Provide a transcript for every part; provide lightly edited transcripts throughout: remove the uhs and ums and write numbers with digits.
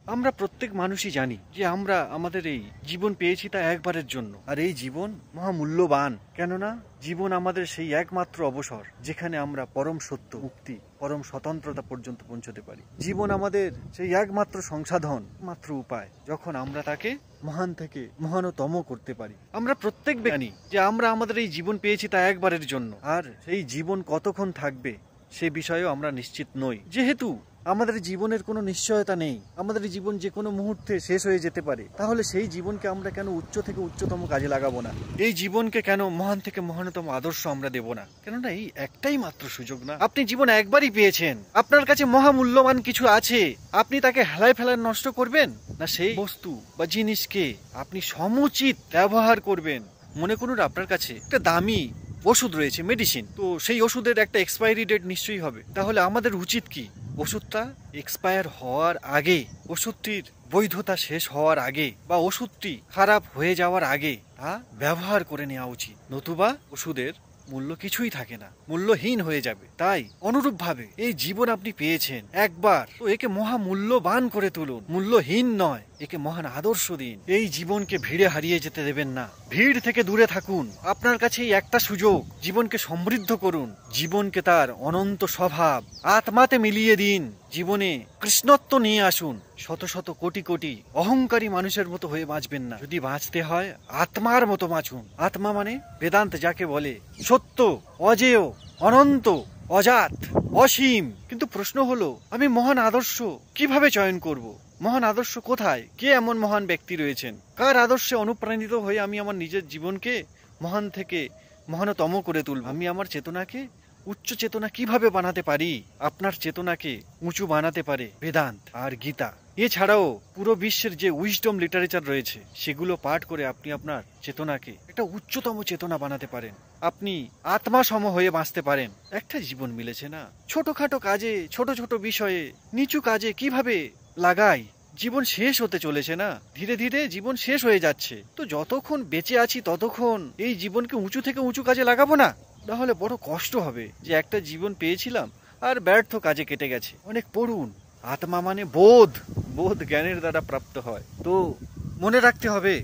আমরা প্রত্যেক মানুষই জানি যে আমরা আমাদের এই জীবন পেয়েছি তা একবারের জন্য, আর এই জীবন মহামূল্যবান। কেননা জীবন আমাদের সেই একমাত্র অবসর যেখানে আমরা পরম সত্য, মুক্তি, পরম স্বতন্ত্রতা পর্যন্ত পৌঁছতে পারি। জীবন আমাদের সেই একমাত্র সংসাধন, মাত্র উপায় যখন আমরা তাকে মহান থেকে মহানতম করতে পারি। আমরা প্রত্যেক জানি যে আমরা আমাদের এই জীবন পেয়েছি তা একবারের জন্য, আর সেই জীবন কতক্ষণ থাকবে সে বিষয়েও আমরা নিশ্চিত নই। যেহেতু আমাদের জীবনের কোনো নিশ্চয়তা নেই, আমাদের জীবন যে কোনো মুহূর্তে শেষ হয়ে যেতে পারে, তাহলে সেই জীবনকে আমরা কেন উচ্চ থেকে উচ্চতম কাজে লাগাবো না? এই জীবনকে কেন মহান থেকে মহানতম আদর্শ আমরা দেব না? কেননা এই একটাই মাত্র সুযোগ না? আপনি জীবন একবারই পেয়েছেন, আপনার কাছে মহামূল্যবান কিছু আছে, আপনি তাকে হেলায় ফেলায় নষ্ট করবেন, না সেই বস্তু বা জিনিসকে আপনি সমুচিত ব্যবহার করবেন? মনে করুন আপনার কাছে একটা দামি ওষুধ রয়েছে, মেডিসিন, তো সেই ওষুধের একটা এক্সপায়ারি ডেট নিশ্চয়ই হবে। তাহলে আমাদের উচিত কি? ওষুধটা এক্সপায়ার হওয়ার আগে, ওষুধটির বৈধতা শেষ হওয়ার আগে বা ওষুধটি খারাপ হয়ে যাওয়ার আগে তা ব্যবহার করে নেওয়া উচিত, নতুবা ওষুধের মূল্য কিছুই থাকে না, মূল্যহীন হয়ে যাবে। তাই অনুরূপভাবে এই জীবন আপনি পেয়েছেন একবার, তো একে মহামূল্যবান করে তুলুন, মূল্যহীন নয়, একে মহান আদর্শ দিন। এই জীবনকে ভিড়ে হারিয়ে যেতে দেবেন না, ভিড় থেকে দূরে থাকুন। আপনার কাছে এই একটা সুযোগ, জীবনকে সমৃদ্ধ করুন, জীবনকে তার অনন্ত স্বভাব আত্মাতে মিলিয়ে দিন, জীবনে কৃষ্ণত্ব নিয়ে আসুন। শত শত কোটি কোটি অহংকারী মানুষের মতো হয়ে বাঁচবেন না, যদি বাঁচতে হয় আত্মার মতো বাঁচুন। আত্মা মানে বেদান্ত যাকে বলে, সত্য, অজেয়, অনন্ত, অজাত, অসীম। কিন্তু প্রশ্ন হলো, আমি মহান আদর্শ কিভাবে চয়ন করব? মহান আদর্শ কোথায়? কে এমন মহান ব্যক্তি রয়েছেন? কার আদর্শে অনুপ্রাণিত হয়ে আমি আমার নিজের জীবনকে মহান থেকে মহানতম করে তুলব? আমি আমার চেতনাকে উচ্চ চেতনা কিভাবে বানাতে পারি? আপনার চেতনাকে উঁচু বানাতে পারে বেদান্ত আর গীতা। এছাড়াও পুরো বিশ্বের যে উইজডম লিটারেচার রয়েছে সেগুলো পাঠ করে আপনি আপনার চেতনাকে একটা উচ্চতম চেতনা বানাতে পারেন। আপনি আত্মা সম হয়ে বাঁচতে পারেন। একটা জীবন মিলেছে না, ছোটখাটো কাজে, ছোট ছোট বিষয়ে, নিচু কাজে কিভাবে লাগাই? জীবন শেষ হতে চলেছে না, ধীরে ধীরে জীবন শেষ হয়ে যাচ্ছে। তো যতক্ষণ বেঁচে আছি ততক্ষণ এই জীবনকে উঁচু থেকে উঁচু কাজে লাগাবো না? তাহলে বড় কষ্ট হবে যে একটা জীবন পেয়েছিলাম আর ব্যর্থ কাজে কেটে গেছে। অনেক পড়ুন। আত্মা মানে বোধ, বোধ জ্ঞানের দ্বারা প্রাপ্ত হয়। তো মনে রাখতে হবে,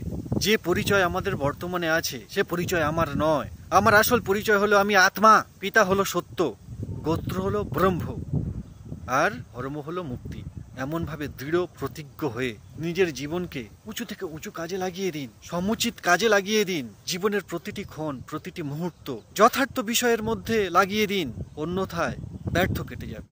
যে পরিচয় আমাদের বর্তমানে আছে সে পরিচয় আমার নয়। আমার আসল পরিচয় হলো আমি আত্মা, পিতা হলো সত্য, গোত্র হলো ব্রহ্ম, আর ধর্ম হলো মুক্তি। এমন ভাবে দৃঢ় প্রতিজ্ঞ হয়ে নিজের জীবনকে উঁচু থেকে উঁচু কাজে লাগিয়ে দিন, সমুচিত কাজে লাগিয়ে দিন। জীবনের প্রতিটি ক্ষণ, প্রতিটি মুহূর্ত যথার্থ বিষয়ের মধ্যে লাগিয়ে দিন, অন্যথায় ব্যর্থ কেটে যাবে।